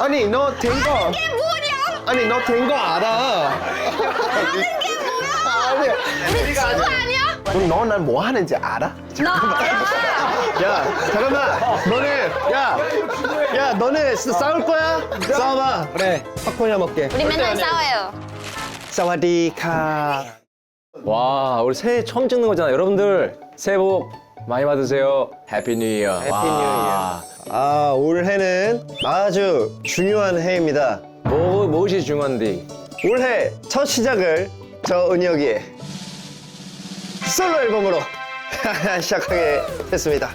아니 너 된 거. 이게 뭐냐? 아니 너 된 거 알아. 하는 게 뭐야? 아니. 우리 친구 아니야? 그럼 너 난 뭐 하는지 알아? 너 야 잠깐만. 너네 야 너네 싸울 거야? 싸워봐. 그래. 팝콘이나 먹게. 우리 맨날 싸워요. 사와디카. 와, 우리 새해 처음 찍는 거잖아. 여러분들 새해 복 많이 받으세요. 해피 뉴 이어. 해피 뉴 이어. 아 올해는 아주 중요한 해입니다. 무엇이 중요한데? 올해 첫 시작을 저 은혁이의 솔로 앨범으로 시작하게 됐습니다.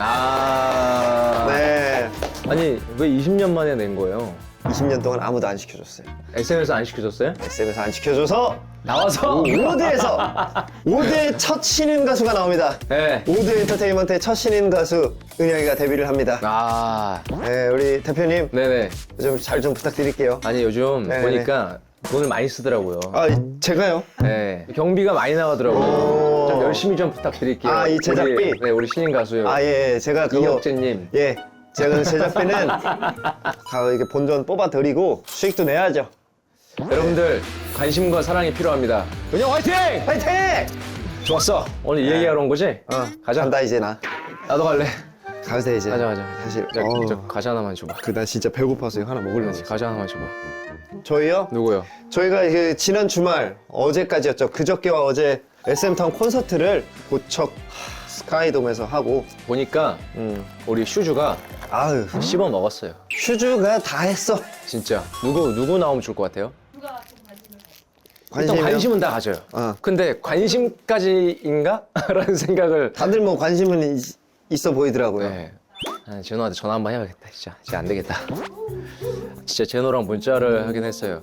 네. 아니, 왜 20년 만에 낸 거예요? 20년 동안 아무도 안 시켜줬어요. SNS 안 시켜줬어요? SM에서 안 시켜줘서 나와서? 5대의 첫 신인 가수가 나옵니다. 네. 5대 엔터테인먼트의 첫 신인 가수 은혁이가 데뷔를 합니다. 아, 네, 우리 대표님 네네. 좀 잘 좀 부탁드릴게요. 아니, 요즘 네네. 보니까 돈을 많이 쓰더라고요. 아, 제가요? 네. 경비가 많이 나가더라고요. 좀 열심히 좀 부탁드릴게요. 아, 이 제작비? 우리 신인 가수요. 아, 예, 제가 그거 이혁재님. 예, 제가 제작비는 이렇게 본전 뽑아드리고 수익도 내야죠. 여러분들 관심과 사랑이 필요합니다. 은영 화이팅! 파이팅! 좋았어. 오늘 이 얘기하러 온 거지? 가자. 간다 이제 나. 나도 갈래. 가자 이제. 가자. 사실 저 과자 하나만 줘봐. 나 진짜 배고파서 이거 하나 먹으려고. 과자 하나만 줘봐. 저희요? 누구요? 저희가 그 지난 주말 어제까지였죠. 그저께와 어제 SM타운 콘서트를 고척 스카이돔에서 하고 보니까 우리 슈즈가 아유 씹어 먹었어요. 슈즈가 다 했어. 진짜. 누구 나오면 좋을 것 같아요? 일단 관심이요? 관심은 다 가져요. 근데 관심까지인가? 라는 생각을. 다들 뭐 관심은 있어 보이더라고요. 네. 아, 제노한테 전화 한번 해야겠다. 진짜 안 되겠다. 진짜 제노랑 문자를 하긴 했어요.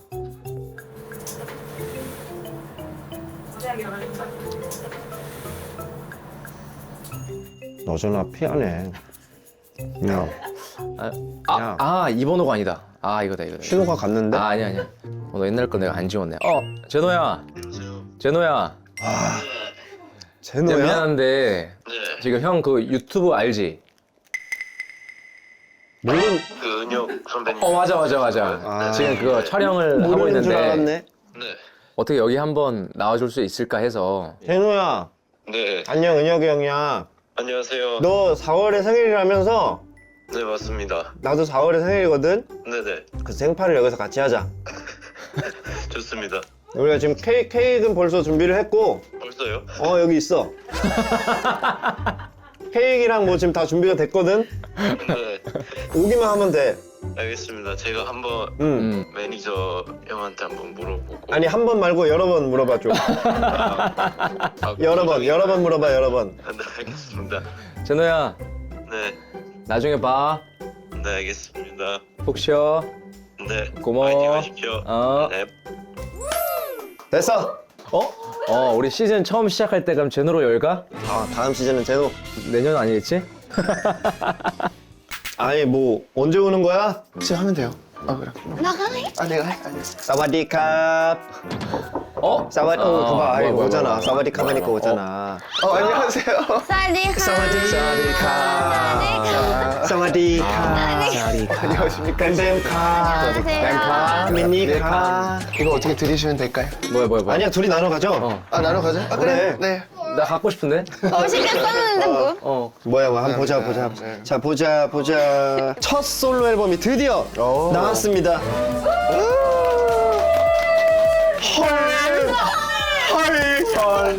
너 전화 피하네. 야, 이 번호가 아니다. 이거다. 신호가 갔는데? 아니야. 너 옛날 거 내가 안 지웠네. 제노야. 제노야. 제노야? 미안한데 지금 형 그 유튜브 알지? 모르는 그 은혁 선배님. 맞아. 지금 그거 촬영을 하고 모르는 줄 있는데 알았네. 네. 어떻게 여기 한번 나와줄 수 있을까 해서. 제노야, 네. 안녕 은혁이 형이야. 안녕하세요. 너 4월에 생일이라면서 네, 맞습니다. 나도 4월에 생일이거든. 네네. 그래서 생파를 여기서 같이 하자. 좋습니다. 우리가 지금 케이크는 벌써 준비를 했고, 벌써요? 여기 있어. 케이크랑 뭐 지금 다 준비가 됐거든. 네. 오기만 하면 돼. 알겠습니다. 제가 한번 매니저 형한테 한번 물어보고. 아니 한 번 말고 여러 번 물어봐 줘. 여러 번 물어봐 여러 번. 네, 알겠습니다. 제노야, 네. 나중에 봐. 네, 알겠습니다. 푹 쉬어. 네. 고마워. 파이팅 하십시오. 네. 됐어. 우리 시즌 처음 시작할 때 그럼 제노로 열까? 다음 시즌은 제노. 내년 아니겠지? 아니 뭐 언제 오는 거야? 지금 하면 돼요. 그래. 내가 해. 사와디캅. 그거 봐. 뭐야. 오잖아. 사와디캅 하니까 오잖아. 안녕하세요. 사디카. 사와디캅. 안녕하십니까. 뱀뱀캅. 안녕하세요. 미니캅. 이거 어떻게 드리시면 될까요? 뭐야. 아니야 둘이 나눠 가져. 나눠 가자. 그래. 네. 나 갖고 싶은데? 시켰었는데 뭐. 뭐야 한번 보자. 자 보자. 첫 솔로 앨범이 드디어 나왔습니다. 헐.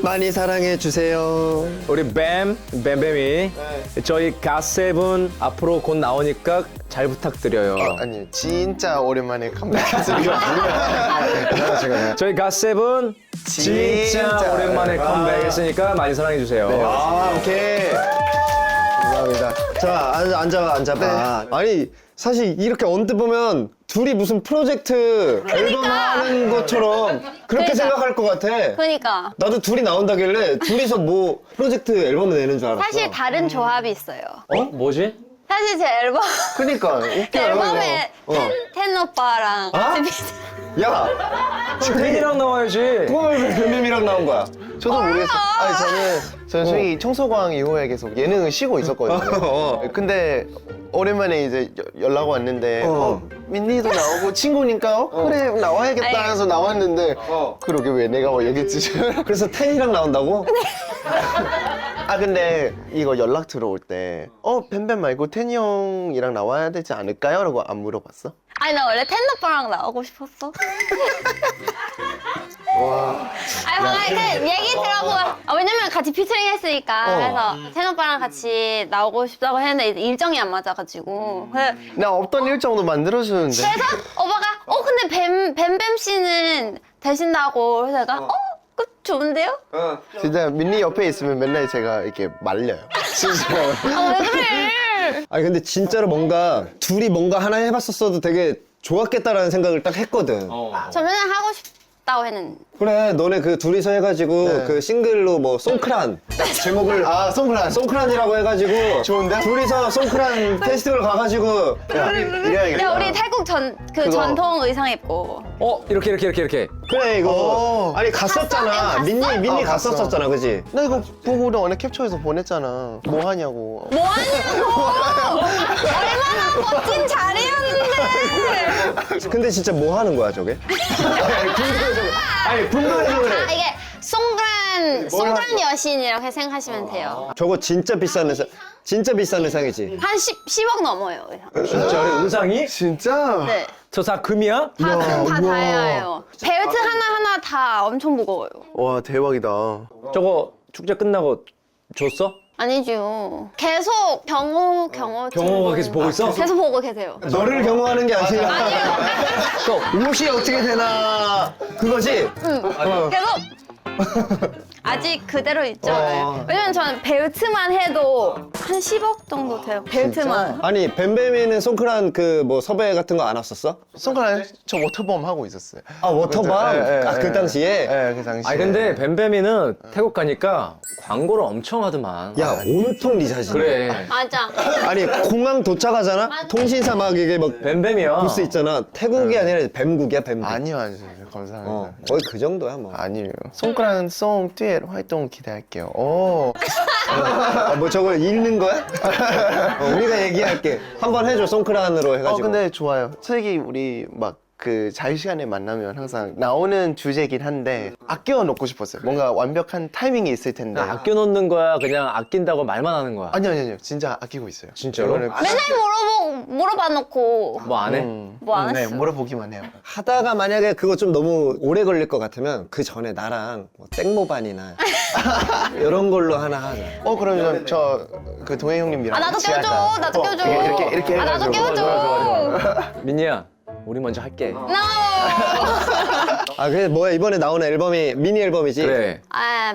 많이 사랑해 주세요. 우리 뱀뱀이 저희 갓세븐 앞으로 곧 나오니까 잘 부탁드려요. 아니 진짜 오랜만에 컴백했습니다. 저희 갓세븐 진짜 오랜만에 컴백했으니까 많이 사랑해주세요. 오케이. 감사합니다. 자, 앉아봐. 아니, 사실 이렇게 언뜻 보면 둘이 무슨 프로젝트 앨범 하는 것처럼 그렇게 그러니까. 생각할 것 같아. 그러니까 나도 둘이 나온다길래 둘이서 뭐 프로젝트 앨범을 내는 줄 알았어. 사실 다른 조합이 있어요. 뭐지? 사실 제 앨범 그니까 제 웃겨요. 앨범에 텐 오빠랑 같이 비슷. 야, 팬이랑 나와야지. 그거 왜 뱀뱀이랑 나온 거야? 저도 모르겠어요. 아니 저는 솔직히 청소광 이후에 계속 예능을 쉬고 있었거든요. 근데 오랜만에 이제 연락 왔는데 민니도 나오고 친구니까 그래 나와야겠다 해서 나왔는데 그러게 왜 내가 얘기했지? 그래서 텐이랑 나온다고? 아 근데 이거 연락 들어올 때 뱀뱀 말고 텐이 형이랑 나와야 되지 않을까요? 라고 안 물어봤어? 아니 나 원래 텐 오빠랑 나오고 싶었어. 아니 방금 그 얘기 들어보고 왜냐면 같이 피처링 했으니까 그래서 텐 오빠랑 같이 나오고 싶다고 했는데 이제 일정이 안 맞아가지고 나 없던 일정도 만들어주는데 그래서 오빠가 근데 뱀뱀 씨는 되신다고 그래서 내가 그 좋은데요? 진짜 민니 옆에 있으면 맨날 제가 이렇게 말려요. 진짜. 왜 그래? 아니 근데 진짜로 뭔가 둘이 뭔가 하나 해봤었어도 되게 좋았겠다라는 생각을 딱 했거든. 저 맨날 하고 싶다고 했는데 그래 너네 그 둘이서 해가지고 그 싱글로 뭐 송크란 제목을 아 송크란. 송크란이라고 해가지고 좋은데? 둘이서 송크란 페스티벌 가가지고 이래야겠다. 야 우리 태국 전통 의상 입고 이렇게. 그래 이거 오. 아니 갔었잖아. 민니 갔어. 갔었잖아 그지? 나 이거 보고 너네 캡처해서 보냈잖아. 뭐 하냐고. 뭐 하냐고 얼마나 멋진 자리였는데 근데 진짜 뭐 하는 거야 저게? 아니 궁금해서 그래. 이게 송그란 여신이라고 생각하시면 돼요. 저거 진짜 비싼 의상이지. 한 10억 넘어요. 의상. 진짜 의상이? 진짜? 네. 저 다 금이야? 다 다해요. 벨트 하나하나 다 엄청 무거워요. 와 대박이다. 저거 축제 끝나고 줬어? 아니죠. 계속 경호가 계속 보고 있어? 계속 보고 계세요. 너를 경호하는 게 아니라 아니요. 옷이 어떻게 되나 그거지? 계속 아직 그대로 있죠. 왜냐면 저는 벨트만 해도 한 10억 정도 돼요. 벨트만. 아니 뱀뱀이는 송크란 그 뭐 섭외 같은 거 안 왔었어? 송크란 저 워터밤 하고 있었어요. 아 워터밤? 그 당시에? 네, 그 당시에. 아니 근데 뱀뱀이는 태국 가니까 광고를 엄청 하더만. 야 온통 네 사진. 그래. 맞아. 아니 공항 도착하잖아? 통신사 막 이게 막 뱀뱀이야. 부스 있잖아. 태국이 아니라 뱀국이야 뱀국. 아니요 감사합니다. 거의 그 정도야 뭐. 아니에요. 송크란 송 듀엣 활동 기대할게요. 오. 뭐 저걸 읽는 거야? 우리가 얘기할게. 한번 해줘 송크란으로 해가지고. 근데 좋아요. 솔직히 우리 막 그 자유시간에 만나면 항상 나오는 주제긴 한데 아껴 놓고 싶었어요. 뭔가 완벽한 타이밍이 있을 텐데. 아껴놓는 거야? 그냥 아낀다고 말만 하는 거야? 아니요. 진짜 아끼고 있어요. 진짜로? 이거는 맨날 물어봐 놓고 뭐 안 해? 뭐 안 네, 했어. 물어보기만 해요. 하다가 만약에 그거 좀 너무 오래 걸릴 것 같으면 그 전에 나랑 뭐 땡모반이나 이런 걸로 하나 하자. 그러면 저 그 동해 형님이랑 나도 같이 껴줘. 할까요? 나도 껴줘. 이렇게 나도 해가지고. 껴줘. 민니야, 우리 먼저 할게. No. 아 그래 뭐야 이번에 나오는 앨범이 미니 앨범이지? 그래.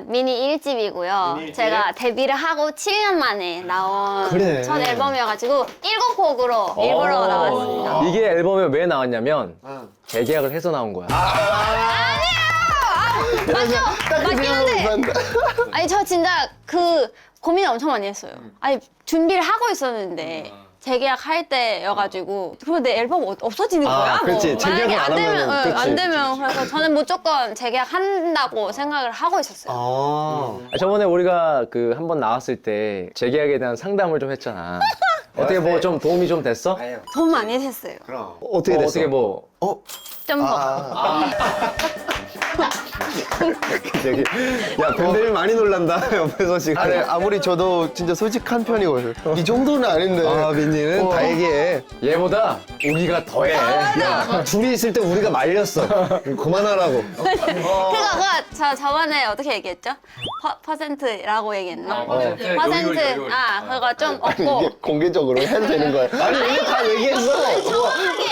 미니 1집이고요. 제가 데뷔를 하고 7년 만에 나온 그래. 첫 앨범이어가지고 7곡으로 일부러 나왔습니다. 이게 앨범에 왜 나왔냐면 재계약을 해서 나온 거야. 맞긴 한데 아니 저 진짜 그 고민 엄청 많이 했어요. 아니 준비를 하고 있었는데 재계약할 때여가지고 그리고 내 앨범 없어지는 거야. 그렇지. 뭐. 재계약을 만약에 안 하면은, 안 그렇지. 되면 그래서 저는 무조건 재계약한다고 생각을 하고 있었어요. 저번에 우리가 그 한 번 나왔을 때 재계약에 대한 상담을 좀 했잖아. 어떻게 뭐 좀 도움이 좀 됐어? 돈 많이 했어요. 어떻게 됐어? 어떻게 뭐 좀 저기, 야 뱀뱀이 많이 놀란다 옆에서 지금. 아니 아무리 저도 진짜 솔직한 편이거든요. 이 정도는 아닌데. 민니는 다 얘기해. 얘보다 우기가 더해. 야 둘이 있을 때 우리가 말렸어. 그만하라고. 그거 저번에 어떻게 얘기했죠? 퍼센트라고 얘기했나? 퍼센트 그거 좀 없고 이게 공개적으로 해도 되는 거예요? 아니 우리 다 얘기했어. 정확하게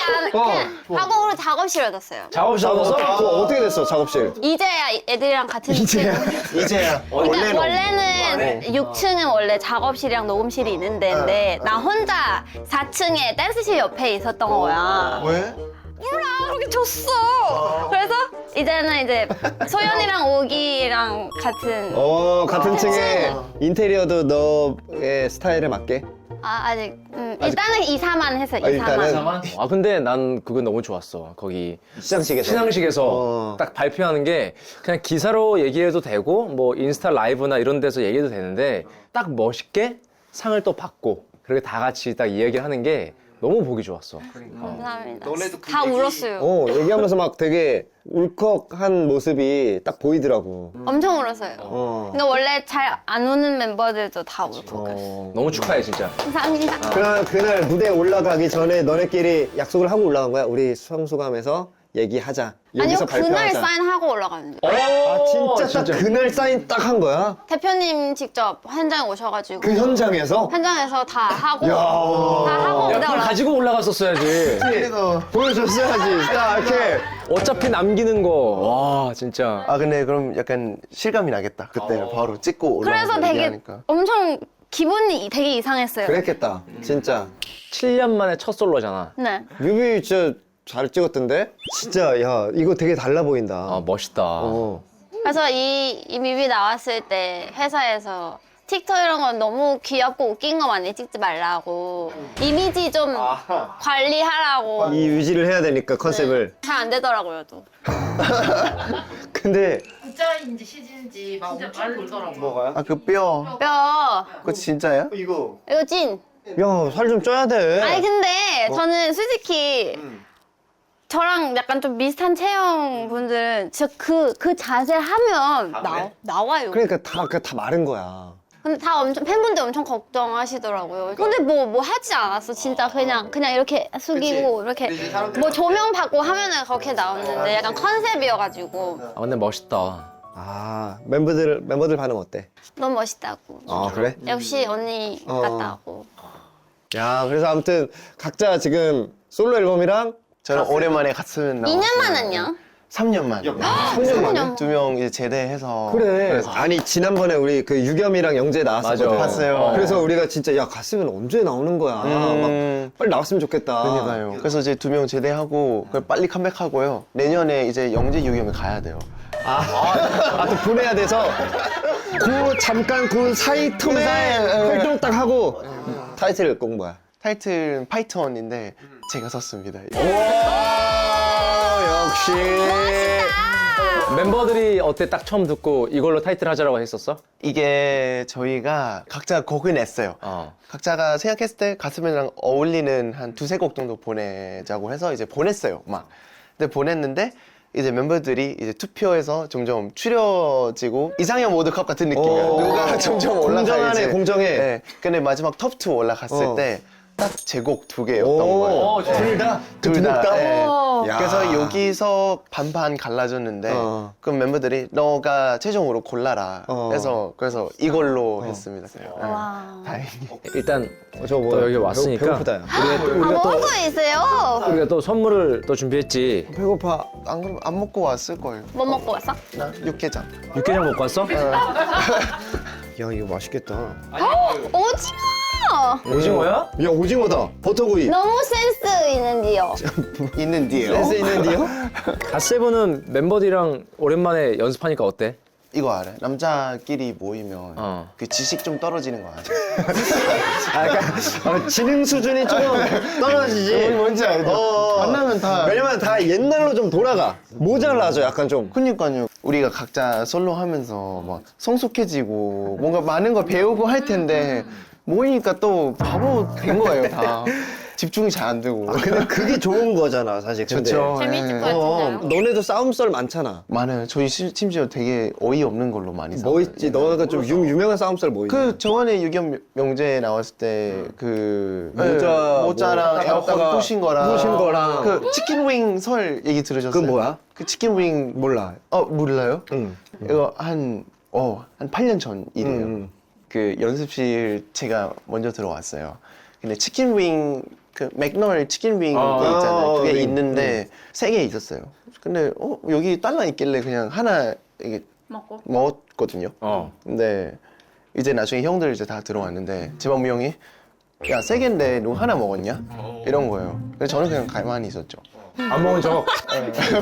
하고 우리 작업실에 뒀어요. 작업실 얻어서? 그거 어떻게 됐어 작업실? 이제야 애들이랑 같은 이제야. 이제야. 그러니까 원래는 6층은 원래 작업실이랑 녹음실이 있는 데인데 나 혼자 4층에 댄스실 옆에 있었던 거야. 왜? 몰라 그렇게 줬어. 그래서 이제는 이제 소연이랑 오기랑 같은 같은 층에 인테리어도 너의 스타일에 맞게. 아직 일단은 이사만 했어요. 아, 이사만. 일단은? 아 근데 난 그거 너무 좋았어. 거기 시상식에서. 시상식에서 딱 발표하는 게 그냥 기사로 얘기해도 되고 뭐 인스타 라이브나 이런 데서 얘기해도 되는데 딱 멋있게 상을 또 받고 그렇게 다 같이 딱 이야기를 하는 게 너무 보기 좋았어. 감사합니다. 너네도 그 다 얘기- 울었어요. 얘기하면서 막 되게 울컥한 모습이 딱 보이더라고. 엄청 울었어요. 근데 원래 잘 안 우는 멤버들도 다 울컥했어요. 너무 축하해 진짜. 감사합니다. 그날 무대에 올라가기 전에 너네끼리 약속을 하고 올라간 거야? 우리 수상소감에서 얘기하자. 아니요, 여기서 그날 발표하자. 사인하고 올라갔는데. 아, 진짜 딱 그날 사인 딱 한 거야? 대표님 직접 현장에 오셔가지고 그 현장에서? 현장에서 다 하고 야. 다 하고 야, 무대 그걸 올라갔어요. 가지고 올라갔었어야지. 그래서 보여줬어야지. 딱 이렇게. 어차피 남기는 거. 와 진짜. 아 근데 그럼 약간 실감이 나겠다. 그때 바로 찍고 그래서 올라가서 되게 얘기하니까. 엄청 기분이 되게 이상했어요. 그랬겠다. 진짜. 7년 만에 첫 솔로잖아. 네. 뮤비 진짜 잘 찍었던데? 진짜, 야, 이거 되게 달라 보인다. 아 멋있다. 그래서 이 뮤비 나왔을 때 회사에서 틱톡 이런 건 너무 귀엽고 웃긴 거 많이 찍지 말라고 이미지 좀 관리하라고 이 유지를 해야 되니까 컨셉을. 잘 안 되더라고요 또. 근데 진짜인지 CG인지 막 엄청 돌더라고요. 뭐가요? 아 그 뼈. 뼈 그거 진짜야? 이거. 이거 찐. 야, 살 좀 쪄야 돼. 아니 근데 저는 솔직히 저랑 약간 좀 비슷한 체형 분들은 진짜 그 자세 하면 나와요. 그러니까 다 마른 거야. 근데 다 엄청 팬분들 엄청 걱정하시더라고요. 근데 뭐 하지 않았어. 진짜 그냥 이렇게 숙이고 이렇게 뭐 조명 받고 하면은 그렇게 나오는데 약간 컨셉이어가지고 아 근데 멋있다. 아, 멤버들 반응 어때? 너무 멋있다고. 아, 그래? 역시 언니 같다고. 야, 그래서 아무튼 각자 지금 솔로 앨범이랑 저는 오랜만에 갔으면 나왔어요. 2년 만은요? 3년 만에. 3년 만에? 두 명 이제 제대해서. 그래. 그래서 아니, 지난번에 우리 그 유겸이랑 영재 나왔었거든. 맞아. 봤어요. 그래서 우리가 진짜 야, 갔으면 언제 나오는 거야. 막 빨리 나왔으면 좋겠다. 그러니까요. 그래서 이제 두 명 제대하고 그걸 빨리 컴백하고요. 내년에 이제 영재 유겸이 가야 돼요. 또 보내야 돼서 잠깐 그 사이 틈에 활동 딱 하고 타이틀 꼭 뭐야? 타이틀은 파이턴인데 제가 썼습니다. 역시. 멤버들이 어때 딱 처음 듣고 이걸로 타이틀 하자라고 했었어? 이게 저희가 각자 곡을 냈어요. 각자가 생각했을 때 가슴이랑 어울리는 한 두세 곡 정도 보내자고 해서 이제 보냈어요. 막. 근데 보냈는데 이제 멤버들이 이제 투표해서 점점 추려지고 이상형 월드컵 같은 느낌이야. 오. 누가 점점 올라가 공정하네, 이제. 공정해. 네. 근데 마지막 톱2 올라갔을 때 딱 제 곡 두 개였던 오, 거예요. 둘 다? 둘 다. 네. 야. 그래서 여기서 반반 갈라졌는데 그럼 멤버들이 너가 최종으로 골라라 해서 그래서 이걸로 했습니다. 네. 와. 다행히. 일단 저 뭐, 또 여기 왔으니까 배고프다. 야. 먹을 거 있어요? 우리가 또 선물을 또 준비했지. 배고파. 안 그러면 안 먹고 왔을 거예요. 뭐 먹고 왔어? 나 육개장. 육개장 먹고 왔어? 야, 이거 맛있겠다. 오징어! 오징어야? 야, 오징어다. 버터구이. 너무 센스 있는데요. 있는데요. 센스 있는데요? 갓세븐은 멤버들이랑 오랜만에 연습하니까 어때? 이거 알아요? 남자끼리 모이면 그 지식 좀 떨어지는 거 알아요? 약간 지능 수준이 조금 떨어지지. 뭔지 알죠? 만나면 다. 왜냐면 다 옛날로 좀 돌아가. 모자라죠, 약간 좀. 그니까요. 우리가 각자 솔로 하면서 막 성숙해지고 뭔가 많은 걸 배우고 할 텐데 모이니까 또 바보 된 거예요, 다. 집중이 잘 안 되고. 근데 그게 좋은 거잖아, 사실. 근데. 좋죠. 재밌을 것 예. 같은데요? 너네도 싸움썰 많잖아. 많아요. 저희 심지어 되게 어이없는 걸로 많이 뭐 있지? 너가 좀 유명한 싸움썰 뭐 있냐? 그 저번에 유겸 명제 나왔을 때 그 모자랑 뭐 에어컨 따다가 부신 거랑 부신 거랑. 그 치킨 윙 설 얘기 들으셨어요? 그건 뭐야? 그 치킨 윙 몰라. 몰라요? 응. 이거 한 8년 전 일이에요. 그 연습실 제가 먼저 들어왔어요. 근데 치킨 윙 그 맥널 치킨 윙 있잖아요. 그게 윙. 있는데 3개 있었어요. 근데 여기 딸랑 있길래 그냥 하나 이게 먹고. 먹었거든요. 근데 이제 나중에 형들 이제 다 들어왔는데 제방미 형이 야 3개인데 너 하나 먹었냐? 이런 거예요. 그래서 저는 그냥 가만히 있었죠. 안 먹은 척.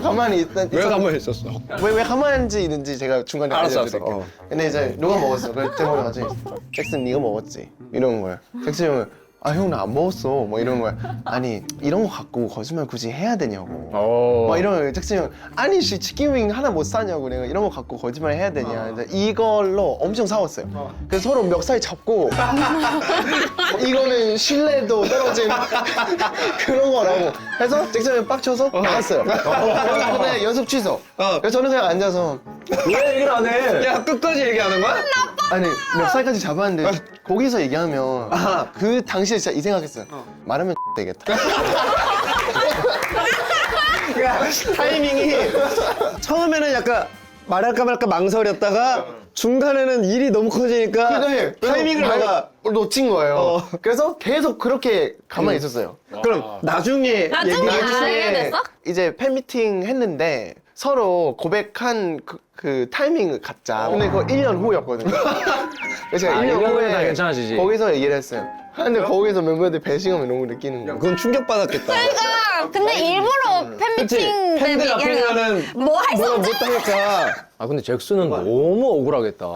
가만히 왜 가만히 있었어? 왜 가만히 있는지 제가 중간에 알았어, 알려드릴게요. 알았어. 근데 이제 누가 먹었어? 그래서 제가 나중에 잭슨 네가 먹었지? 이런 거예요. 잭슨 형은 아 형 나 안 먹었어 뭐 이러는 거야. 아니 이런 거 갖고 거짓말 굳이 해야 되냐고. 어. 막 이러면 잭슨이 형 아니 씨 치킨윙 하나 못 사냐고 내가 이런 거 갖고 거짓말 해야 되냐. 근데 이걸로 엄청 싸웠어요. 그래서 서로 멱살 잡고 이거는 신뢰도 떨어진 그런 거라고 해서 잭슨이 형 빡쳐서 나갔어요. 근데 연습 취소. 그래서 저는 그냥 앉아서 왜 얘기를 안 해? 야 끝까지 얘기하는 거야? 아니 멱살까지 잡았는데 거기서 얘기하면 그 당시에 진짜 이 생각했어요. 말하면 되겠다. 타이밍이 처음에는 약간 말할까 말까 망설였다가 중간에는 일이 너무 커지니까 타이밍을 내가 놓친 거예요. 그래서 계속 그렇게 가만히 있었어요. 그럼 나중에 얘기를 알게 됐어? 이제 팬미팅 했는데 서로 고백한 그 타이밍을 갖자. 근데 그거 1년 후였거든요. 그래서 제가 1년 1년 후에 후에 다 괜찮아지지. 거기서 얘기를 했어요. 근데 거기서 멤버들 배신감을 너무 느끼는 거예요. 그건 충격받았겠다. 그러니까 근데 일부러 팬미팅 때 팬들 얘기하는 앞에서는 뭐 할 수 뭐라 없지? 못하니까 아 근데 잭슨은 너무 억울하겠다.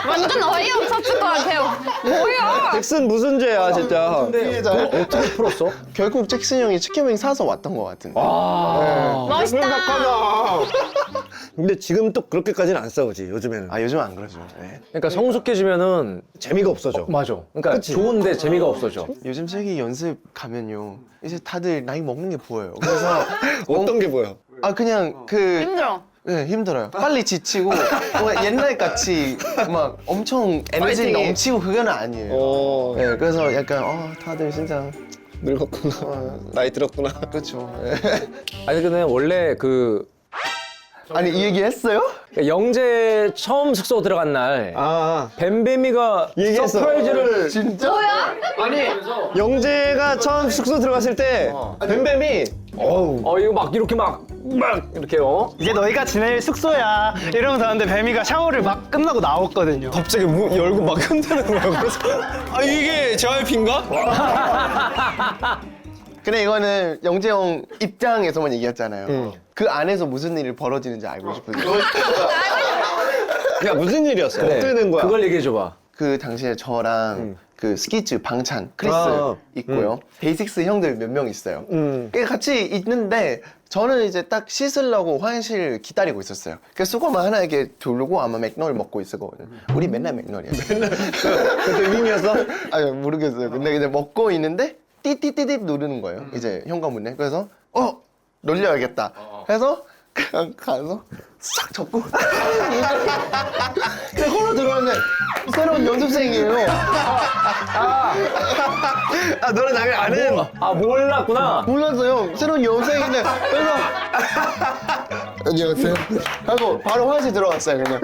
완전 어이없었을 것 같아요. 뭐야? 잭슨 무슨 죄야 진짜. 피해자예요. 어떻게 풀었어? 결국 잭슨 형이 치킨윙 사서 왔던 것 같은데. 아. 멋있다. 근데 지금 또 그렇게까지는 안 싸우지 요즘에는. 아 요즘 안 그러죠. 네. 그러니까 성숙해지면은 재미가 없어져. 맞아. 그러니까 그치? 좋은데 재미가 없어져. 요즘 세기 연습 가면요. 이제 다들 나이 먹는 게 보여요. 그래서 어떤 게 보여? 아 그냥 그 힘들어. 네, 힘들어요. 빨리 지치고 뭔가 옛날 같이 막 엄청 에너지 파이팅이. 넘치고 그건 아니에요. 네, 그래서 약간 다들 진짜 늙었구나. 나이 들었구나. 그렇죠. 아니 근데 원래 그 아니 이 얘기 했어요? 영재 처음 숙소 들어간 날 아 뱀뱀이가 얘기했어. 서프라이즈를 진짜? 뭐야? 영재가 처음 숙소 들어갔을 때 뱀뱀이 이거 막 이렇게 막 이렇게요. 이제 너희가 지낼 숙소야 이러면서 하는데 뱀이가 샤워를 막 끝나고 나왔거든요. 갑자기 열고 막 흔드는 거야. 그래서 아 이게 JYP인가? 근데 이거는 영재 형 입장에서만 얘기했잖아요. 그 안에서 무슨 일이 벌어지는지 알고 싶어요. 야 무슨 일이었어? 어떻게 된 거야? 그걸 얘기해 줘봐. 그 당시에 저랑 그 스키즈 방찬 크리스 아, 있고요. 데이식스 형들 몇 명 있어요. 같이 있는데 저는 이제 딱 씻으려고 화장실 기다리고 있었어요. 그래서 수건만 하나 이렇게 두르고 아마 맥널 먹고 있을 거거든요. 우리 맨날 맥널이야. 그때 윙이었어? 아니 모르겠어요. 근데 이제 먹고 있는데 띠띠띠띠 누르는 거예요. 이제 현관문에. 그래서 놀려야겠다. 해서 그냥 가서 싹 접고 그냥 걸어 들어왔는데 새로운 연습생이에요. 아 너는 나를 아는. 아 몰랐구나. 몰랐어요. 새로운 연습생인데 그래서 안녕하세요 하고 바로 화장실 들어갔어요. 그냥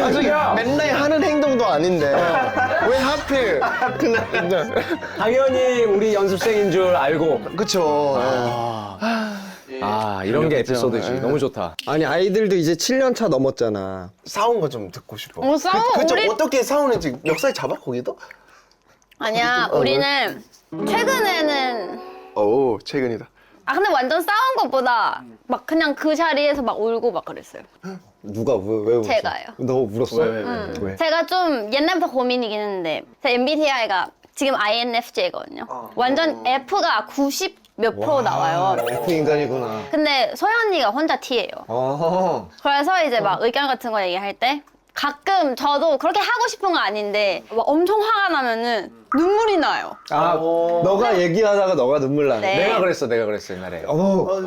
아 저기 맨날 하는 행동도 아닌데 왜 하필 그날 당연히 우리 연습생인 줄 알고. 그쵸. 이런 게 그렇겠죠. 에피소드지. 네. 너무 좋다. 아니 아이들도 이제 7년 차 넘었잖아. 싸운 거 좀 듣고 싶어. 싸워? 그쵸? 우리 어떻게 싸우는지 멱살 잡아 거기도? 아니야. 우리는 최근에는 오 최근이다. 근데 완전 싸운 것보다 막 그냥 그 자리에서 막 울고 막 그랬어요. 누가 왜 울었어? 제가요. 너 울었어? 왜? 제가 좀 옛날부터 고민이긴 했는데 제 MBTI가 지금 INFJ거든요. 완전 F가 90 몇 프로 나와요. F 인간이구나. 근데 소연이가 혼자 T예요. 그래서 이제 막 의견 같은 거 얘기할 때 가끔 저도 그렇게 하고 싶은 거 아닌데 막 엄청 화가 나면은 눈물이 나요. 너가 얘기하다가 너가 눈물 나네. 네. 내가 그랬어 옛날에.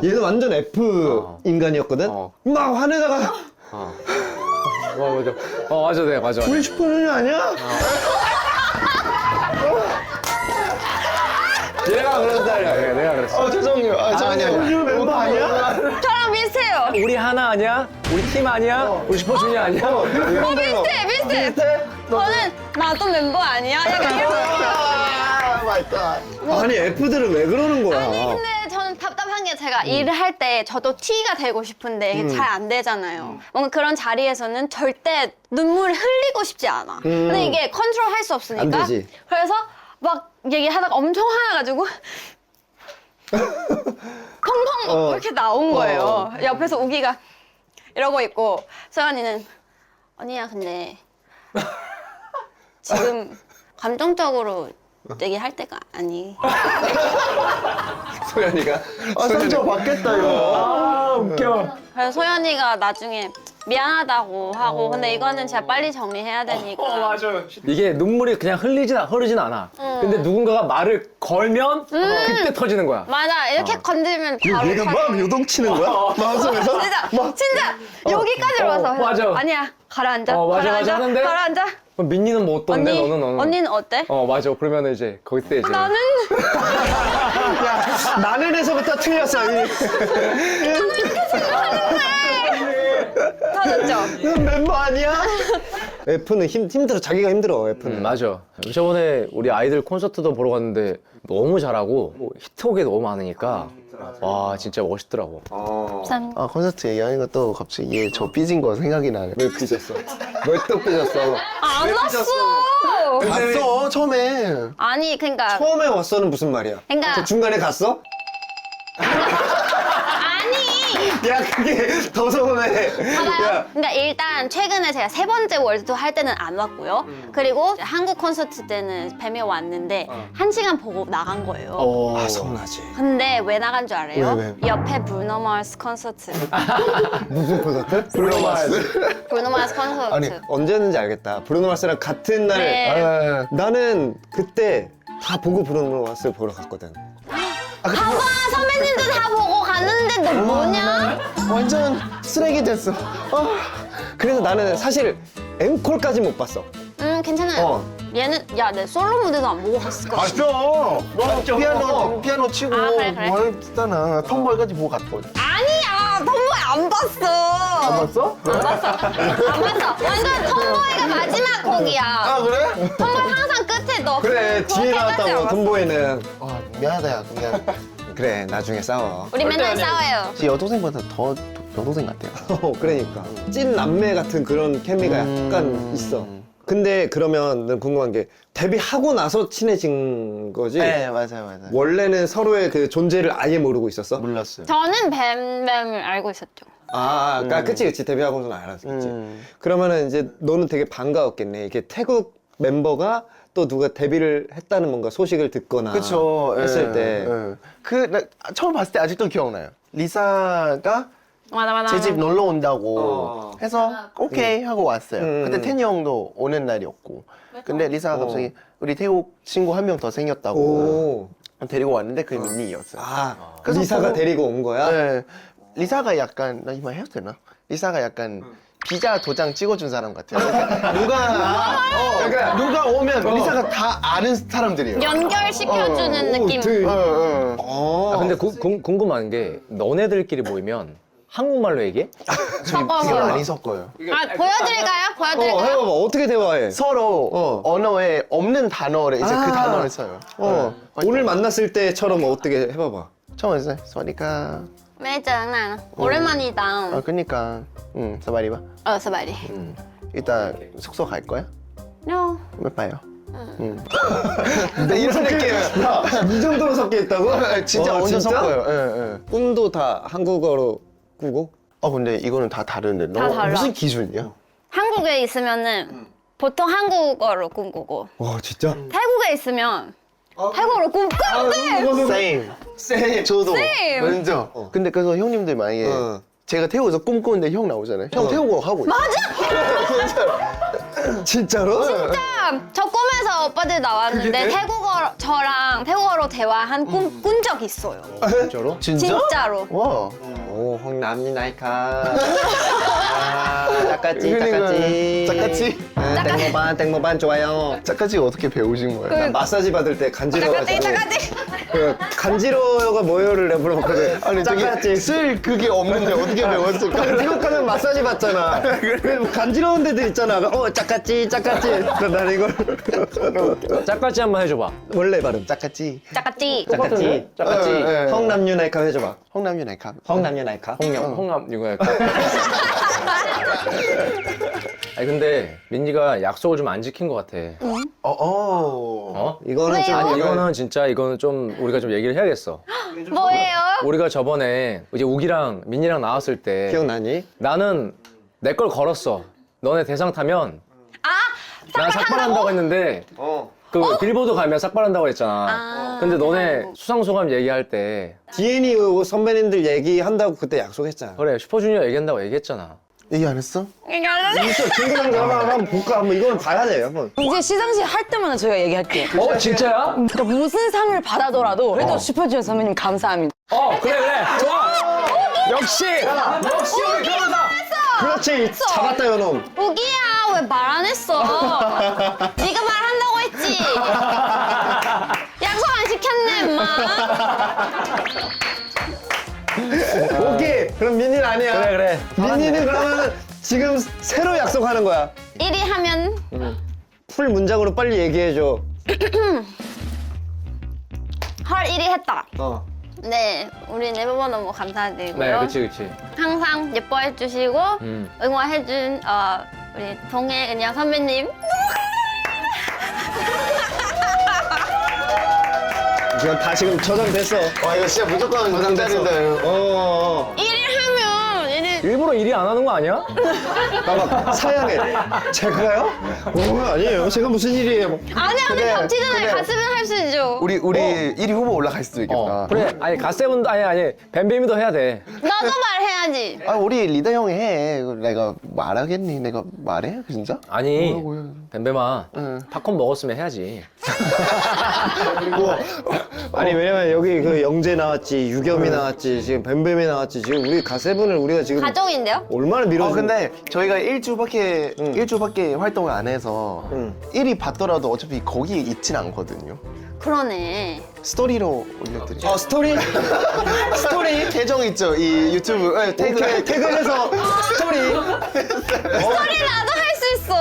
얘는 완전 F 인간이었거든. 막 화내다가 맞아. 우리 슈퍼주니어 아니야? 얘가 그런 스타일이야. 내가 그랬어. 죄송해요. 저 아니야. 슈퍼주니어 멤버 아니야? 저랑 비슷해요. 우리 하나 아니야? 우리 팀 아니야? 우리 슈퍼주니어 아니야? 비슷해. 저는 나도 멤버 아니야? 약간 이런 거. 아니 F들은 왜 그러는 거야? 아니 근데 저는 답답한 게 제가 일을 할 때 저도 T가 되고 싶은데 잘 안 되잖아요. 뭔가 그런 자리에서는 절대 눈물을 흘리고 싶지 않아. 근데 이게 컨트롤 할 수 없으니까. 안 되지. 그래서 막 얘기하다가 엄청 화나가지고 펑펑 이렇게 나온 거예요. 옆에서 우기가 이러고 있고 소연이는 언니야 근데 지금 감정적으로 얘기할 때가 아니. 소연이가 상처 받겠다 이거. 아 웃겨. 그래서 소연이가 나중에 미안하다고 하고 근데 이거는 진짜 빨리 정리해야 되니까. 이게 눈물이 그냥 흐르진 않아. 근데 누군가가 말을 걸면 그때 터지는 거야. 맞아 이렇게 건드리면 바로 얘가 막 요동치는 거야? 마음속에서? 진짜 여기까지 와서 맞아. 아니야 가라앉아 맞아, 가라앉아 맞아. 하는데 가라앉아 그럼 민니는 뭐 어떤데? 너는? 언니는 어때? 맞아. 그러면 이제 그때 이제 나는 나는에서부터 틀렸어. 터졌죠? 멤버 아니야? F는 힘들어. 자기가 힘들어. F는. 맞아. 저번에 우리 아이들 콘서트도 보러 갔는데 너무 잘하고 뭐 히트곡이 너무 많으니까 와 진짜 멋있더라고. 감사합니다. 아 콘서트 얘기하는 것도 갑자기 얘 저 삐진 거 생각이 나네. 왜 삐졌어? 왜 또 삐졌어? 안 왔어. 갔어 처음에. 아니 그러니까 처음에 왔어는 무슨 말이야? 그러니까- 저 중간에 갔어? 아니. 야 그게 더 서운해. 봐봐요. 그러니까 일단 최근에 제가 3번째 월드투어 할 때는 안 왔고요. 그리고 한국 콘서트 때는 뱀이 왔는데 1시간 보고 나간 거예요. 아 서운하지. 근데 왜 나간 줄 알아요? 왜? 옆에 브루노 마스 콘서트. 무슨 콘서트? 브루노 마스. 브루노 마스 콘서트. 아니 언제였는지 알겠다. 브루노 마스랑 같은 날. 네. 아, 나는 그때 다 보고 브루노 마스 보러 갔거든. 봐봐 선배님도 다 보고 갔는데 너 뭐냐? 완전 쓰레기 됐어. 그래서 나는 사실 앵콜까지 못 봤어. 괜찮아요. 얘는 야 내 솔로 무대도 안 보고 갔을 거야. 맞죠? 피아노 치고 아, 그래. 뭘 했잖아. 텀벌까지 보고 갔거든. 아니야 톰보이 안 봤어. 안 봤어? 안 봤어. 완전 톰보이가 마지막 곡이야. 아 그래? 톰보이 항상 끝에 너 그래 뒤에 그렇게까지 안 나왔다고 봤어. 톰보이는. 아 미안하다 야 그냥. 그래 나중에 싸워. 우리 맨날 싸워요. 제 여동생보다 더 여동생 같아요. 그러니까 찐 남매 같은 그런 케미가 약간 있어. 근데 그러면 난 궁금한 게 데뷔하고 나서 친해진 거지? 네 맞아요. 원래는 서로의 그 존재를 아예 모르고 있었어? 몰랐어요. 저는 뱀뱀을 알고 있었죠. 그러니까 그치 데뷔하고는 알았었지. 그러면은 이제 너는 되게 반가웠겠네. 이게 태국 멤버가 또 누가 데뷔를 했다는 뭔가 소식을 듣거나 그쵸. 했을 때 나 처음 봤을 때 아직도 기억나요. 리사가 맞아. 제 집 놀러 온다고 해서 오케이 하고 왔어요. 그때 태니 형도 오는 날이었고. 근데 리사가 갑자기 우리 태국 친구 한 명 더 생겼다고 오. 데리고 왔는데 그게 민니였어요. 그래서 리사가 데리고 온 거야? 네. 리사가 약간 나 이 말 해도 되나? 리사가 약간 비자 도장 찍어준 사람 같아요. 그러니까 누가 오면 리사가 다 아는 사람들이에요. 연결시켜주는 느낌. 근데 궁금한 게 너네들끼리 모이면 한국말로 얘기해? 비가 많이 섞어요. 보여드릴까요? 보여드릴까요? 해봐봐 어떻게 대화해? 서로 언어에 없는 단어를 이제 그 단어를 써요. 오늘 만났을 때처럼 어떻게 해봐봐. 처음에 서니까 매장난 오랜만이다. 그니까 서바리 봐. 서바리. 이따 숙소 갈 거야? No. 몇 봐요? 이렇게 이 정도로 섞여 있다고? 진짜 완전 섞어요. 예. 꿈도 다 한국어로 꾸고? 근데 이거는 다 다른데 다 달라. 무슨 기준이야? 한국에 있으면은 보통 한국어로 꿈꾸고 와 진짜? 태국에 있으면 태국어로 꿈꾸는데 same. 저도 Same. 완전. 근데 그래서 형님들 만약에 제가 태국에서 꿈꾸는데 형 나오잖아요. 형 태국어 하고 있어. 진짜로? 진짜 저 꿈에서 오빠들 나왔는데 저랑 태국어로 대화한 꿈 꾼 적 있어요. 진짜로? 진짜로. 와. 오 홍남니 나이카 짝같이 짝같이? 땡모반 좋아요. 짝같이 어떻게 배우신 거예요? 나 마사지 받을 때 간지러워가지고 짝같이. 그 간지러워가 뭐요를 내가 물어봤거든. 아니 짝같이 쓸 그게 없는데 어떻게 배웠을까? 태국 가면 마사지 받잖아. 그 간지러운 데들 있잖아. 짝같이 그럼 나는 이걸 짝같이 한번 해줘봐. 원래 발음 짝같이. 짝같이 네. 홍남유 나이카 해줘봐. 홍남유 나이카. 홍남유 나이카. 홍합 이거 약간. 아니 근데 민지가 약속을 좀 안 지킨 것 같아. 이거는 좀 왜요? 이거는 좀 우리가 좀 얘기를 해야겠어. 뭐예요? 우리가 저번에 이제 우기랑 민지랑 나왔을 때 기억나니? 나는 내 걸 걸었어. 너네 대상 타면 난 삭발한다고 했는데 그 빌보드 가면 삭발한다고 했잖아. 근데 너네 수상 소감 얘기할 때 D&E 선배님들 얘기한다고 그때 약속했잖아. 그래 슈퍼주니어 얘기한다고 얘기했잖아. 얘기 안 했어? 있어, 친구랑 한번 볼까? 한번 이거는 봐야 돼요. 한번. 이제 시상식 할 때마다 저희가 얘기할게요. 진짜야? 그러니까 무슨 상을 받아더라도 그래도 슈퍼주니어 선배님 감사합니다. 그래 좋아. 역시 우리 변호사. 그렇지, 잡았다, 요놈. 우기야 왜 말 안 했어? 네가 말한다고 했지. 약속 안 시켰네 임마. 오케이, 그럼 민니는 아니야. 그래. 민니는 그러면 지금 새로 약속하는 거야. 1위 하면 풀 문장으로 빨리 얘기해줘. 헐 1위 했다. 네, 우리 네버버 너무 감사드리고요. 네, 그치. 항상 예뻐해 주시고 응원해 준 우리 동해 은영 선배님. 지금 다 지금 저장됐어. 와 이거 진짜 무조건 저장됐어. 감사드린다. 1위 하면 1위 일부러 일이 안 하는 거 아니야? 봐봐, 사양해. 제가요? 아니에요. 제가 무슨 일이에요. 아니 그래, 덕지전에 그래. 갔으면 할 수 있죠. 우리 1위 후보 올라갈 수도 있겠다. 그래 아니 갓세븐도 아니 뱀뱀이도 해야 돼. 너도 말해야지. 아 우리 리더 형이 해. 내가 말하겠니? 내가 말해? 진짜? 아니 뭐라고요? 뱀뱀아 팝콘 먹었으면 해야지. 아니, 왜냐면 여기 그 영재 나왔지, 유겸이 나왔지, 지금 뱀뱀이 나왔지, 지금 우리 가세븐을 우리가 지금 가족인데요? 얼마나 밀어주고. 근데 저희가 일주밖에 활동을 안 해서 1위 받더라도 어차피 거기 있진 않거든요. 그러네. 스토리로 올려드릴게요. 스토리? 스토리? 계정 있죠? 이 유튜브 태그 태그에서 스토리. 스토리 나도 할 수 있어.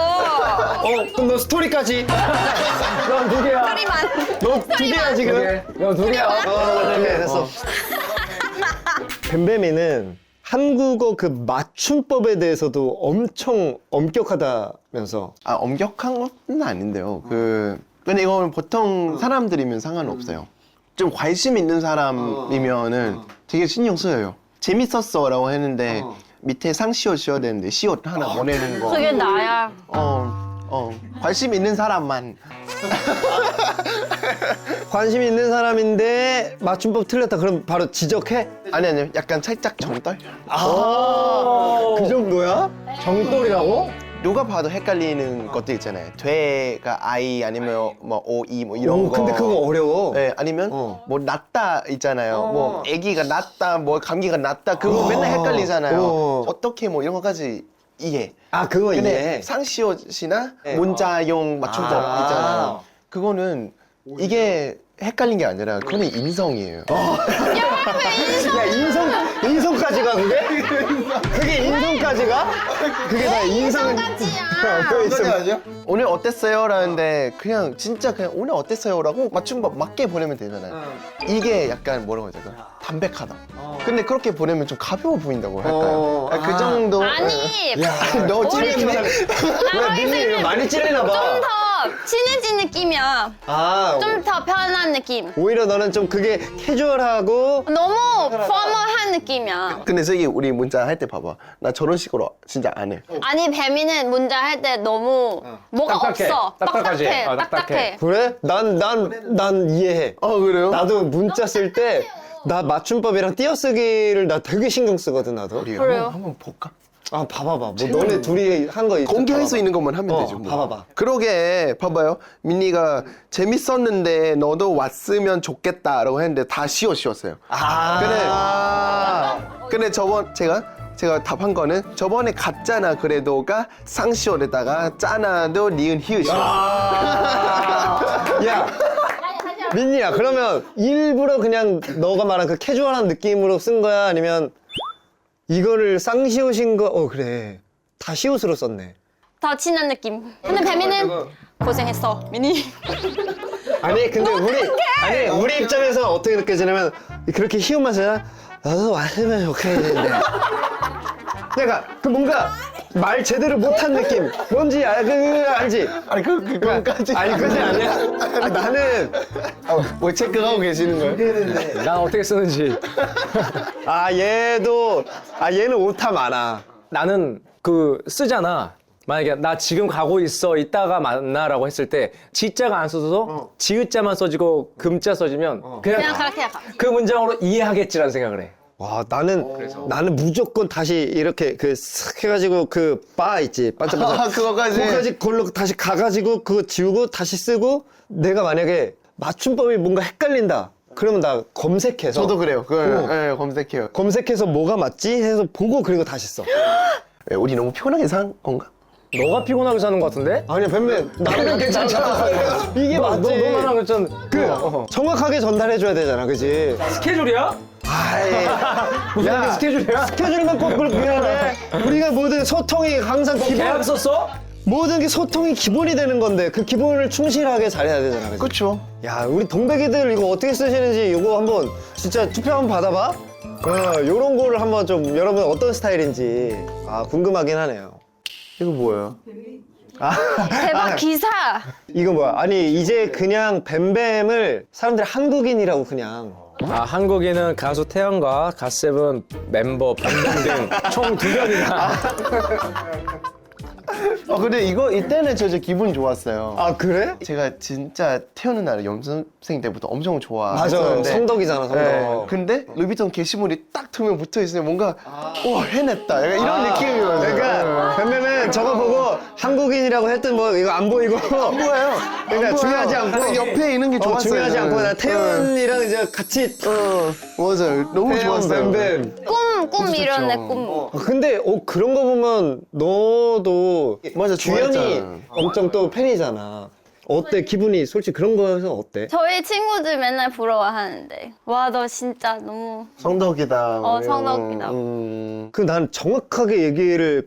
그럼 너 스토리까지. 넌 두 개야. 스토리만. 너 두 개야, 지금. 넌두 개야. 네, 됐어. 뱀뱀이는 한국어 그 맞춤법에 대해서도 엄청 엄격하다면서. 아 엄격한 건 아닌데요. 근데 이건 보통 사람들이면 상관없어요. 좀 관심 있는 사람이면은 되게 신경 쓰여요. 재밌었어라고 했는데 밑에 상시옷 씌워야 되는데 시옷 하나 보내는 거. 그게 나야. 관심 있는 사람만. 관심 있는 사람인데 맞춤법 틀렸다. 그럼 바로 지적해? 아니요. 약간 살짝 정떨? 그 정도야? 정돌이라고? 누가 봐도 헷갈리는 것도 있잖아요. 돼가 아이 아니면 뭐 오이 뭐 이런 거. 근데 그거 어려워. 네, 아니면 뭐 낫다 있잖아요. 뭐 아기가 낫다, 뭐 감기가 낫다. 그거 맨날 헷갈리잖아요. 어떻게 뭐 이런 거까지 이해. 그거 근데 이해. 상시옷이나 문자용 맞춤법 있잖아요. 그거는 이게 헷갈린 게 아니라 그거는 인성이에요. 야, 인성까지 가, 그게? 그게 인성까지 가? 그게 다 인성. 인성까지야. 오늘 어땠어요? 라는데 그냥 진짜 그냥 오늘 어땠어요? 라고 맞춤법 맞게 보내면 되잖아요. 이게 약간 뭐라고 해야 될까? 담백하다. 근데 그렇게 보내면 좀 가벼워 보인다고 할까요? 그 정도? 아니. 너 찔리네? 왜 민니 많이 찔리나 봐. 좀 더 친해진 느낌이야. 좀 더 편한 느낌. 오히려 너는 좀 그게 캐주얼하고 너무 포멀한 느낌이야. 근데 저기 우리 문자 할 때 봐봐. 나 저런 식으로 진짜 안 해. 아니 뱀이는 문자 할 때 너무 뭐가 딱딱해. 없어. 딱딱하지? 딱딱해. 딱딱해. 그래? 난 이해해. 그래요? 나도 문자 쓸 때 나 맞춤법이랑 띄어쓰기를 나 되게 신경 쓰거든, 나도. 우리 그래요? 한번 볼까? 봐봐봐. 뭐 너네 둘이 한 거 있어. 공개할 봐봐봐. 수 있는 것만 하면 되죠. 뭐. 봐봐봐. 그러게 봐봐요. 민니가 재밌었는데 너도 왔으면 좋겠다라고 했는데 다 씌웠어요. 근데 제가 답한 거는 저번에 갔잖아 그래도가 상시옷에다가 짜나도 니은 히읗이요. 야, 민니야, 그러면 일부러 그냥 너가 말한 그 캐주얼한 느낌으로 쓴 거야? 아니면 이거를 쌍시옷인 거? 그래. 다 시옷으로 썼네. 더 친한 느낌. 근데 뱀이는 고생했어, 미니. 아니, 근데 우리 입장에서 어떻게 느껴지냐면 그렇게 희운만 쓰잖아. 나도 왔으면 좋겠는데. 내가 그 뭔가 말 제대로 못한 느낌. 뭔지 알지? 아니 그거까지. 아니, 그지 아니야? 나는 뭐 체크하고 계시는 거예요? 난 어떻게 쓰는지. 얘는 오타 많아. 나는 그 쓰잖아. 만약에 나 지금 가고 있어 이따가 만나라고 했을 때 지자가 안 써져서 지읒자만 써지고 금자 써지면 그냥 그냥 그렇게 가. 그 문장으로 이해하겠지라는 생각을 해. 와 나는 무조건 다시 이렇게 쓱 해가지고 그 바 있지 반짝반짝 아, 그거까지 그걸로 다시 가가지고 그거 지우고 다시 쓰고 내가 만약에 맞춤법이 뭔가 헷갈린다 그러면 나 검색해서 저도 그래요. 그걸 예, 검색해요. 검색해서 뭐가 맞지 해서 보고 그리고 다시 써. 예, 우리 너무 피곤하게 산 건가? 너가 피곤하게 사는 것 같은데? 아니야 뱀뱀 나는 괜찮잖아. 이게 맞지. 너 나랑 좀 정확하게 전달해줘야 되잖아, 그지? 스케줄이야? 무슨 게 스케줄이야? 스케줄만 꼭 그렇게 해야 돼. 우리가 모든 소통이 항상 기본, 계약 썼어? 모든 게 소통이 기본이 되는 건데 그 기본을 충실하게 잘해야 되잖아, 그지? 그렇죠. 야, 우리 동백이들 이거 어떻게 쓰시는지 이거 한번 진짜 투표 한번 받아봐. 요런 거를 한번 좀 여러분 어떤 스타일인지 궁금하긴 하네요. 이거 뭐예요? 대박 기사. 이거 뭐야? 아니 이제 그냥 뱀뱀을 사람들이 한국인이라고 그냥. 한국인은 가수 태연과 갓세븐 멤버 뱀뱀 등 총 2명이나. 근데 이때는 저 기분 좋았어요. 아 그래? 제가 진짜 태어난 날 연습생 때부터 엄청 맞아. 좋아했었는데 성덕이잖아, 성덕. 예, 근데 루이비통 게시물이 딱 두 명 붙어 있으면 뭔가 와 해냈다 약간 이런 느낌이었어요. 그러니까 뱀뱀은 저거 보고 한국인이라고 했던 뭐 이거 안 보이고 안 보여요. 그러니까 안 보여요. 중요하지 않고 그냥 옆에 있는 게 좋았어요. 중요하지 않고 나 태연이랑 이제 같이 맞아요. 너무 태연, 좋았어요. 뱀뱀. 꿈 이런 내 꿈. 근데 그런 거 보면 너도 맞아, 주연이 좋아했잖아. 엄청 또 팬이잖아. 어때 기분이 솔직히 그런 거에서 어때? 저희 친구들 맨날 부러워하는데 와 너 진짜 너무 성덕이다. 성덕이다. 그 난 정확하게 얘기를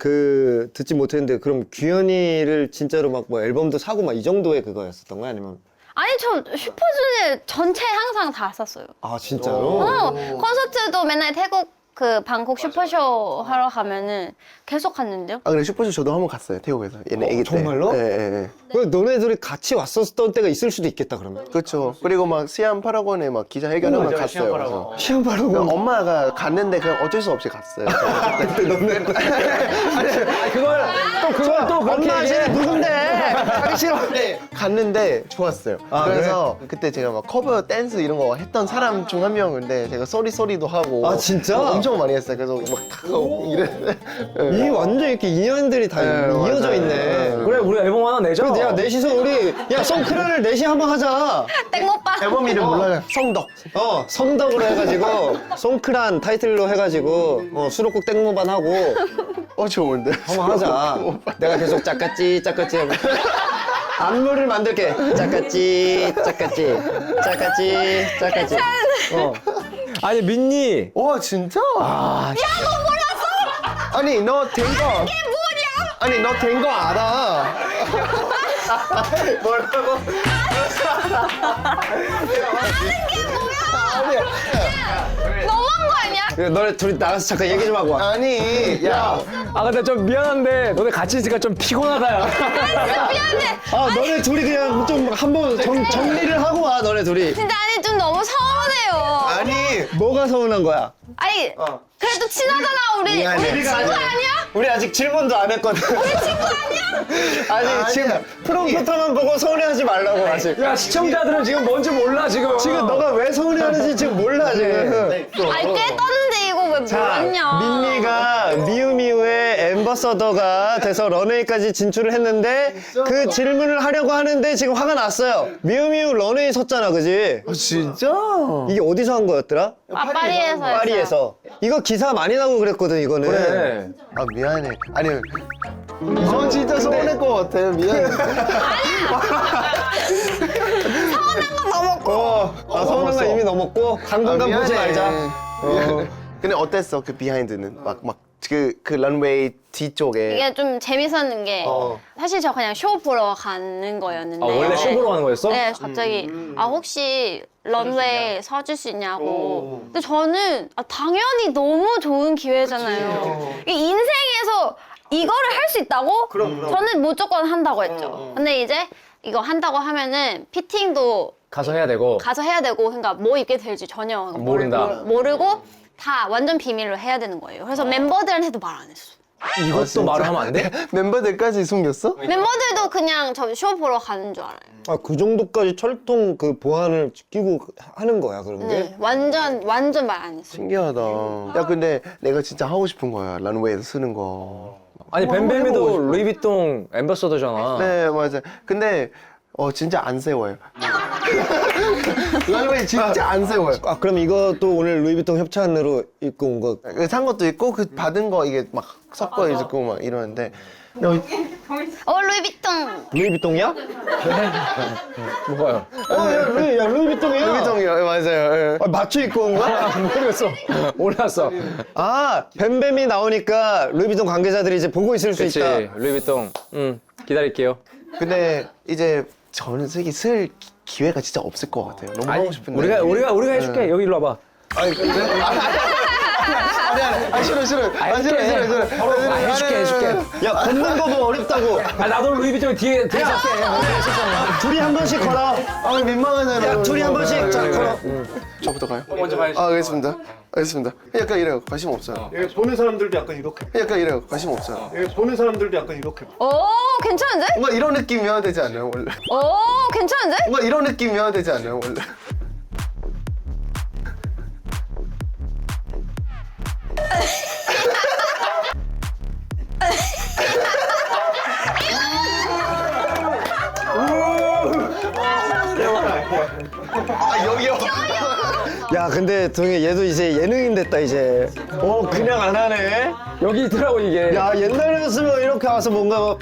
듣지 못했는데 그럼 규현이를 진짜로 막 뭐 앨범도 사고 막 이 정도의 그거였었던 거야 아니면? 아니 저 슈퍼주니어 전체 항상 다 샀어요. 아 진짜로? 콘서트도 맨날 태국 방콕 슈퍼쇼 하러 가면은 계속 갔는데요. 그래 슈퍼쇼 저도 한번 갔어요. 태국에서 얘네 애기 때. 정말로? 예. 그 너네들이 같이 왔었던 때가 있을 수도 있겠다 그러면. 그렇죠. 그리고 막 시안 파라곤에 막 기자회견을 갔어요. 그래서 시험 바르고. 엄마가 갔는데 그냥 어쩔 수 없이 갔어요. 그걸 또 그렇게 엄마 얘기해. 아저씨 누군데? 가기 싫어. 갔는데 좋았어요. 그래서 그때 제가 막 커버 댄스 이런 거 했던 사람 중 한 명인데 제가 쏘리도 하고. 아, 진짜? 엄청 많이 했어요. 그래서 막다 이랬는데. 이 완전 이렇게 인연들이 다 이어져 맞아요. 있네. 그래 우리 앨범 하나 내자. 그래, 야 넷이서 우리 송크라를 넷이 한번 하자. 땡오빠. 앨범 이름 몰라요. 성덕. 성덕으로 해가지고 송크란 타이틀로 해가지고 수록곡 땡모반 하고 좋은데. 한번 하자. 내가 계속 짝같지 하고 안무를 만들게. 짝같지. 아니 민니. 와 진짜? 야 너 몰랐어? 아니 너 된 거. 이게 뭐냐? 아니 너 된 거 알아. 뭐라고? 너무한 거 아니야? 너네 둘이 나가서 잠깐 얘기 좀 하고 와. 아니 야. 근데 좀 미안한데 너네 같이 있으니까 좀 피곤하다 야. 미안해. 너네 둘이 그냥 좀 한번 정리를 하고 와, 너네 둘이. 진짜 아니 좀 너무 서운해요. 아니. 뭐가 서운한 거야? 아니 그래도 친하잖아 우리. 미안해. 우리 친구 아니야? 우리 아직 질문도 안 했거든. 우리 친구 아니야? 아직 지금 프롬프터만 보고 서운해하지 말라고 아직. 야 시청자들은 지금 뭔지 몰라 지금. 지금 너가 왜 서운해하는지 지금 몰라 지금. 아니 꽤 떴는데 이거 왜 몰랐냐? 민니가 미우미우의 앰버서더가 돼서 런웨이까지 진출을 했는데 그 질문을 하려고 하는데 지금 화가 났어요. 미우미우 런웨이 섰잖아, 그지? 진짜? 이게 어디서 한 거였더라? 파리에서 했어요. 파리에서. 이거 기사 많이 나고 그랬거든, 이거는. 그래. 미안해. 아니 진짜 서운할 것 같아. 미안해. 서운한 거 넘었고. 서운한 거 이미 넘었고 당분간 보지 말자. 미안해. 근데 어땠어 그 비하인드는 그 런웨이 뒤쪽에. 이게 좀 재밌었는 게 사실 저 그냥 쇼 보러 가는 거였는데 원래 쇼 보러 가는 거였어? 네 갑자기 혹시 런웨이 서줄 수 있냐고 근데 저는 당연히 너무 좋은 기회잖아요 이 인생에서 이거를 할 수 있다고? 저는 무조건 한다고 했죠 근데 이제 이거 한다고 하면은 피팅도 가서 해야 되고. 가서 해야 되고 그러니까 뭐 입게 될지 전혀 모른다. 모르고 다 완전 비밀로 해야 되는 거예요 그래서 멤버들한테도 말 안 했어 이것도 말을 하면 안 돼? 멤버들까지 숨겼어? 멤버들도 그냥 저 쇼 보러 가는 줄 알아요. 아, 그 정도까지 철통 그 보안을 지키고 하는 거야, 그런 게? 네, 완전 말 안 했어요. 신기하다. 야 근데 내가 진짜 하고 싶은 거야. 런웨이에서 쓰는 거. 아니 뱀뱀이도 루이비통 앰버서더잖아. 네 맞아. 근데 진짜 안 세워요. 런웨이 진짜 안 세워요. 아, 그럼 이것도 오늘 루이비통 협찬으로 입고 온 거. 산 것도 있고 그 받은 거 이게 막 섞어 있고 막 이러는데. 루이비통. 루이비통이야? 뭐가요? 야, 루이비통이야? 루이비통이요. 맞아요. 예. 아, 맞춰 입고 온 거야? 모르겠어. 몰랐어. 아, 뱀뱀이 나오니까 루이비통 관계자들이 이제 보고 있을 수 그치, 있다. 루이비통. 기다릴게요. 근데 이제 전 세계 쓸 기회가 진짜 없을 것 같아요. 너무 하고 싶은데. 우리가 해줄게. 여기 일로 와봐. 아니 근데 아니 싫어. 해줄게. 야, 걷는 거 뭐 어렵다고. 아, 나도 루이비통 뒤에 할게. 둘이 한 번씩 걸어. 아 민망하잖아요. 야, 둘이 한 번씩 자, 걸어. 저부터 가요? 먼저 가야지. 아 알겠습니다. 약간 이래요. 관심 없어요. 보는 사람들도 약간 이렇게. 약간 이래요. 관심 없어요. 보는 사람들도 약간 이렇게. 오, 괜찮은데? 뭔가 이런 느낌이어야 되지 않나요 원래? 오, 괜찮은데? 뭔가 이런 느낌이어야 되지 않나요 원래? 아 여기요. 야, 근데 동해 얘도 이제 예능인 됐다, 이제. 그냥 안 하네. 여기 있더라고, 이게. 야, 옛날이었으면 이렇게 와서 뭔가 막,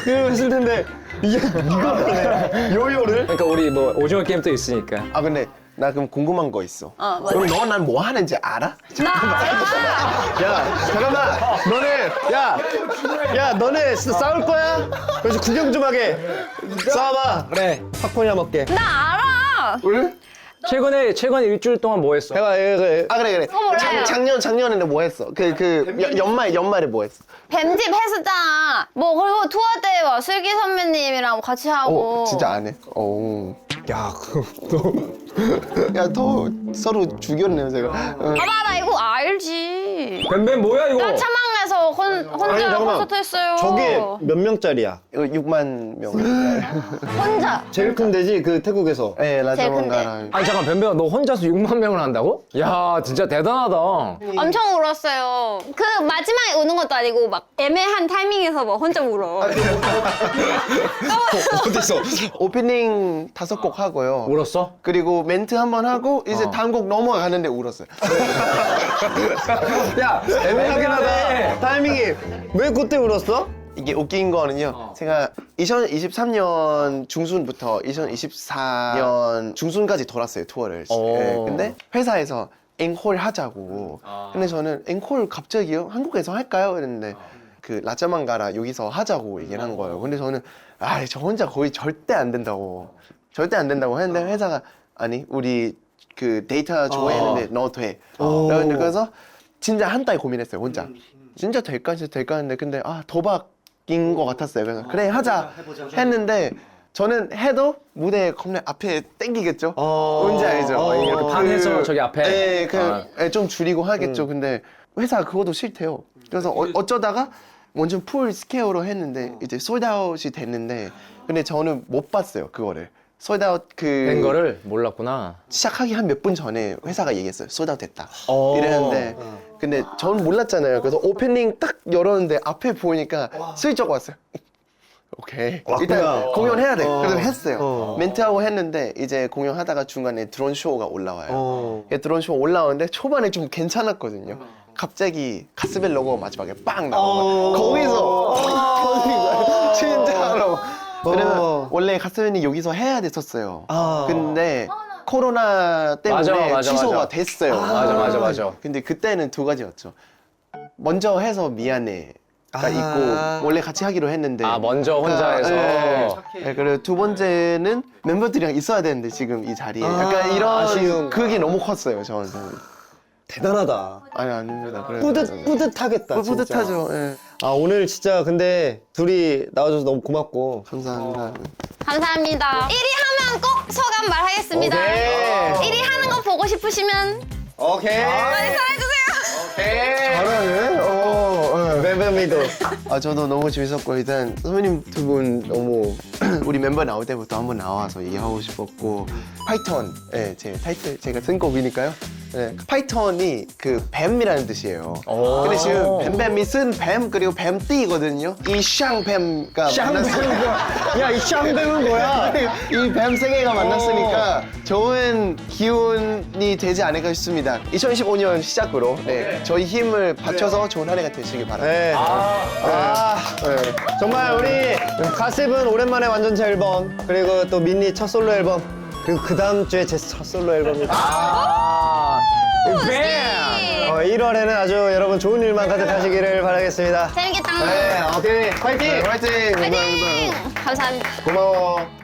했을 텐데, 이거 하네. 요요를. 그러니까 우리 뭐 오징어 게임도 있으니까. 아 근데 나 그럼 궁금한 거 있어. 맞아. 그럼 너 난 뭐 하는지 알아? 야, 잠깐만. 너네 싸울 거야? 그래서 구경 좀 하게. 싸워봐. 그래. 팝콘이나 먹게. 나 알아. 왜? 최근에 일주일 동안 뭐 했어? 해봐, 그래. 아 그래. 몰라요. 작년에는 뭐 했어? 연말에 뭐 했어? 뱀집 했었잖아. 뭐 그리고 투어 때 뭐 슬기 선배님이랑 같이 하고. 진짜 안 해? 오. 야, 야, 더 서로 죽였네요, 제가. 봐봐, 나 이거 알지. 뱀뱀 뭐야 이거? 나 차망에서 혼자 잠깐만. 콘서트 했어요. 저게 몇 명짜리야? 이거 6만 명. 혼자. 제일 큰 데지, 그 태국에서. 네, 제일 라자만가랑. 아니 잠깐 뱀뱀아 너 혼자서 6만 명을 한다고? 야 진짜 대단하다. 엄청 울었어요. 그 마지막에 우는 것도 아니고 막 애매한 타이밍에서 막 혼자 울어. 어딨어? 오프닝 5곡 하고요. 울었어? 그리고 멘트 한 번 하고 이제 다음 곡 넘어가는데 울었어요. 야, 애매하긴 하다. 타이밍이. 왜 그때 울었어? 이게 웃긴 거는요. 제가 2023년 중순부터 2024년 중순까지 돌았어요, 투어를. 네, 근데 회사에서 앵콜 하자고. 근데 저는 앵콜 갑자기요? 한국에서 할까요? 이랬는데 그 라자만가라 여기서 하자고 얘기를 한 거예요. 근데 저는 저 혼자 거의 절대 안 된다고 했는데 회사가 아니 우리 그 데이터 좋아했는데 너 돼. 그래서 진짜 한 달 고민했어요 혼자. 진짜 될까 했는데 근데 도박인 것 같았어요. 그래서 그래 하자 했는데 저는 해도 무대 겁나 앞에 땡기겠죠. 뭔지 알죠? 이렇게 판에서 저기 앞에. 네, 좀 줄이고 하겠죠. 근데 회사가 그것도 싫대요. 그래서 어쩌다가 먼저 풀 스케어로 했는데 이제 솔드아웃이 됐는데 근데 저는 못 봤어요 그거를. 솔드아웃 된 거를 몰랐구나. 시작하기 한 몇 분 전에 회사가 얘기했어요. 솔드아웃 됐다. 이랬는데 근데 저는 몰랐잖아요. 그래서 오프닝 딱 열었는데 앞에 보니까 슬쩍 왔어요. 오케이. 일단 공연해야 돼. 그래서 했어요. 멘트하고 했는데 이제 공연하다가 중간에 드론 쇼가 올라와요. 드론 쇼 올라오는데 초반에 좀 괜찮았거든요. 갑자기 가스벨 로고 마지막에 빵 나오고 거기서 진짜로. 그래서 원래 가스벨이 여기서 해야 됐었어요. 근데 코로나 때문에 맞아. 취소가 됐어요. 맞아. 근데 그때는 두 가지였죠. 먼저 해서 미안해가 있고 원래 같이 하기로 했는데 먼저 혼자 해서. 네, 그리고 두 번째는 멤버들이랑 있어야 되는데 지금 이 자리에 약간 이런 그게 너무 컸어요 저는. 대단하다. 아니 아닙니다. 뿌듯하겠다. 진짜. 뿌듯하죠. 예. 오늘 진짜 근데 둘이 나와줘서 너무 고맙고. 감사합니다. 감사합니다. 1위 하면 꼭 소감 말하겠습니다. 오케이. 1위 하는 거 보고 싶으시면 오케이. 많이 사랑해주세요. 잘하네. 뱀이도. 저도 너무 재밌었고 일단 선배님 두 분 너무 우리 멤버 나올 때부터 한번 나와서 얘기하고 싶었고 파이턴 제 타이틀 제가 쓴 곡이니까요. 파이턴이 그 뱀이라는 뜻이에요. 근데 지금 뱀뱀이 쓴 뱀 그리고 뱀띠거든요. 이 샹뱀가 만났으니까 야, 이 쌍뱀은 뭐야? 이 뱀 세 개가 만났으니까 좋은 기운이 되지 않을까 싶습니다. 2015년 시작으로 저희 힘을 받쳐서 좋은 한 해가 되시길 바랍니다. 네. 정말 우리 가십은 오랜만에 완전체 앨범, 그리고 또 민니 첫 솔로 앨범, 그리고 그 다음 주에 제 첫 솔로 앨범이. 1월에는 아주 여러분 좋은 일만 가득하시기를 바라겠습니다. 재밌겠다. 네, 오케이. 화이팅! 화이팅! 화이팅! 감사합니다. 고마워.